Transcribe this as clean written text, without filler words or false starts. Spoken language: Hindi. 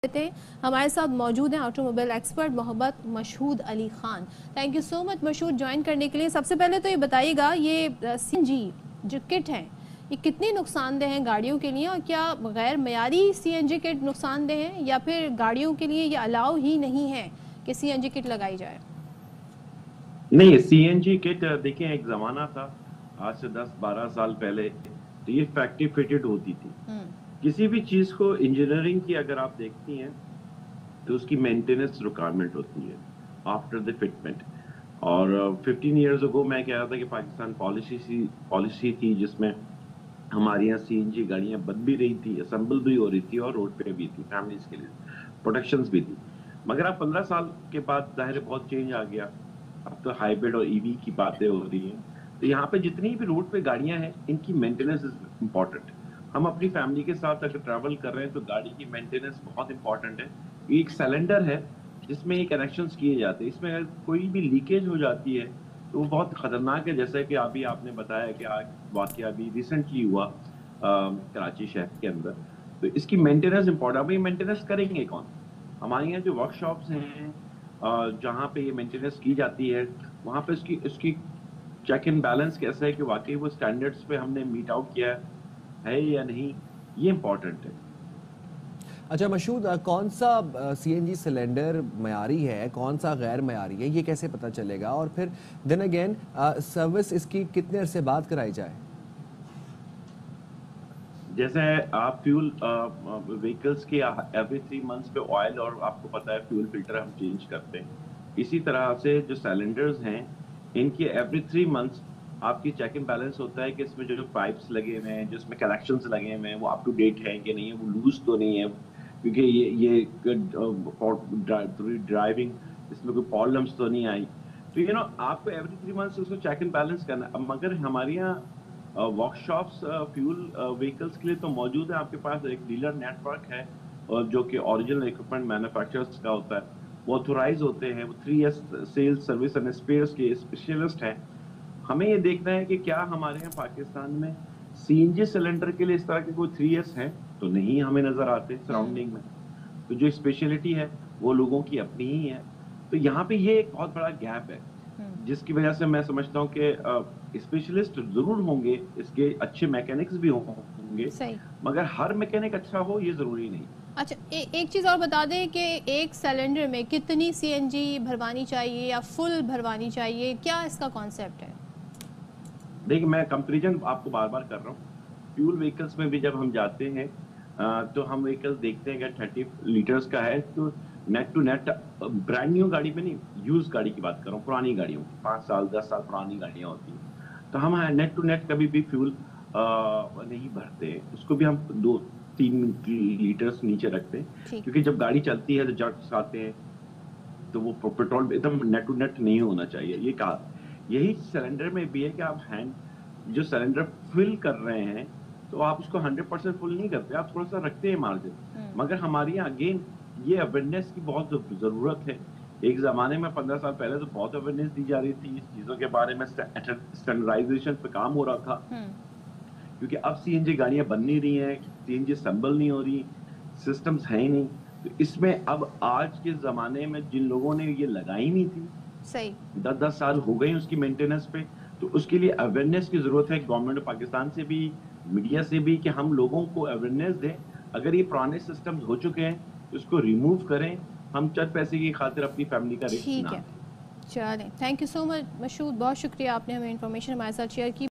थे। हमारे साथ मौजूद हैं automobile expert Mohammad Mashhood Ali Khan. Thank you so much Mashhood join करने के लिए। सबसे पहले तो ये बताइएगा, ये सीएनजी जो किट हैं ये कितनी नुकसानदेह हैं गाड़ियों के लिए, और क्या गैर मयारी सीएनजी किट नुकसानदेह हैं या फिर गाड़ियों के लिए ये अलाउ ही नहीं है कि सीएनजी किट लगाई जाए? नहीं, सीएनजी किट देखिए, एक जमाना था आज से 10-12 साल पहले, तो ये फैक्ट्री फिटेड होती थी। किसी भी चीज को इंजीनियरिंग की अगर आप देखती हैं तो उसकी मेंटेनेंस रिक्वायरमेंट होती है आफ्टर द फिटमेंट। और 15 इयर्स अगो मैं कह रहा था कि पाकिस्तान पॉलिसी थी जिसमें हमारे यहाँ सीएनजी गाड़ियां बन भी रही थी, असेंबल भी हो रही थी और रोड पे भी थी, फैमिलीज के लिए प्रोटेक्शंस भी थी। मगर अब 15 साल के बाद जाहिर है बहुत चेंज आ गया। अब तो हाइब्रिड और ईवी की बातें हो रही हैं। तो यहाँ पे जितनी भी रोड पे गाड़ियां हैं इनकी मेंटेनेंस इज इम्पोर्टेंट। हम अपनी फैमिली के साथ अगर ट्रैवल कर रहे हैं तो गाड़ी की मेंटेनेंस बहुत इंपॉर्टेंट है। एक सिलेंडर है जिसमें ये कनेक्शंस किए जाते हैं, इसमें अगर कोई भी लीकेज हो जाती है तो वो बहुत खतरनाक है। जैसे कि अभी आपने बताया कि आज वाकया अभी रिसेंटली हुआ कराची शहर के अंदर, तो इसकी मेंटेनेंस इंपॉर्टेंट। अब ये मेंटेनेंस करेंगे कौन? हमारे यहाँ जो वर्कशॉप्स हैं जहाँ पे ये मेंटेनेंस की जाती है वहाँ पे इसकी चेक एंड बैलेंस कैसा है कि वाकई वो स्टैंडर्ड्स पे हमने मीट आउट किया है या नहीं, ये इंपॉर्टेंट है। अच्छा मशहूद, कौन सा सीएनजी सिलेंडर मयारी है, कौन सा गैर मयारी है, ये कैसे पता चलेगा? और फिर देन अगेन सर्विस इसकी कितने अरसे बाद कराई जाए? जैसे आप फ्यूल व्हीकल्स के एवरी 3 मंथ्स पे ऑयल और आपको पता है फ्यूल फिल्टर हम चेंज करते हैं। इसी तरह से जो सिलेंडर्स हैं इनके एवरी 3 मंथ्स आपकी चेक एंड बैलेंस होता है कि इसमें जो पाइप्स लगे हुए हैं, जिसमें कनेक्शंस लगे हुए हैं, वो अप टू डेट है कि नहीं है, वो लूज तो नहीं है, क्योंकि ये ड्राइविंग इसमें कोई प्रॉब्लम्स तो नहीं आई। तो आपको एवरी 3 मंथ्स उसको चेक एंड बैलेंस करना। अब मगर हमारे यहाँ वर्कशॉप्स फ्यूल व्हीकल्स के लिए तो मौजूद है। आपके पास एक डीलर नेटवर्क है और जो कि ओरिजिनल इक्विपमेंट मैन्युफैक्चरर्स का होता है, वो ऑथोराइज होते हैं, वो 3S sales service and spares के स्पेशलिस्ट हैं। हमें ये देखना है कि क्या हमारे यहाँ पाकिस्तान में सीएनजी सिलेंडर के लिए इस तरह के कोई 3S हैं, तो नहीं हमें नजर आते सराउंडिंग में। तो जो स्पेशलिटी है वो लोगों की अपनी ही है। तो यहाँ पे ये एक बहुत बड़ा गैप है जिसकी वजह से मैं समझता हूँ कि स्पेशलिस्ट जरूर होंगे, इसके अच्छे मैकेनिक्स भी होंगे, मगर हर मैकेनिक अच्छा हो ये जरूरी नहीं। अच्छा, एक चीज़ और बता दें कि एक सिलेंडर में कितनी सीएनजी भरवानी चाहिए या फुल भरवानी चाहिए, क्या इसका कॉन्सेप्ट है? देखिए, मैं कंपैरिजन आपको बार बार कर रहा हूँ। फ्यूल व्हीकल्स में भी जब हम जाते हैं तो हम व्हीकल देखते हैं कि 30 लीटर्स का है, तो net to net brand new गाड़ी में नहीं, यूज गाड़ी की बात कर रहा हूँ, पुरानी गाड़ियों की 5 साल 10 साल पुरानी गाड़ियां होती हैं, तो हम नेट टू नेट कभी भी फ्यूल नहीं भरते। उसको भी हम 2-3 लीटर्स नीचे रखते हैं, क्योंकि जब गाड़ी चलती है तो जट्स आते हैं, तो वो पेट्रोल एकदम नेट टू नेट नहीं होना चाहिए। ये कहा, यही सिलेंडर में भी है कि आप हैंड जो सिलेंडर फिल कर रहे हैं तो आप उसको 100% फुल नहीं करते, आप थोड़ा सा रखते हैं मार्जिन। मगर हमारे यहाँ अगेन ये अवेयरनेस की बहुत जरूरत है। एक जमाने में 15 साल पहले तो बहुत अवेयरनेस दी जा रही थी इस चीजों के बारे में, स्टैंडर्डाइजेशन पे काम हो रहा था, क्योंकि अब सीएनजी गाड़ियां बन नहीं रही हैं, सीएनजी असेंबल नहीं हो रही, सिस्टम्स है ही नहीं। तो इसमें अब आज के जमाने में जिन लोगों ने ये लगाई नहीं थी, सही 10-10 साल हो गए उसकी मेंटेनेंस पे, तो उसके लिए अवेयरनेस की जरूरत है गवर्नमेंट पाकिस्तान से भी, मीडिया से भी, कि हम लोगों को अवेयरनेस दें। अगर ये पुराने सिस्टम्स हो चुके हैं तो उसको रिमूव करें, हम चंद पैसे की खातिर अपनी फैमिली का रिस्क ना लें। चलें, thank you so much Mashhood, बहुत शुक्रिया, आपने हमें इन्फॉर्मेशन हमारे साथ शेयर की।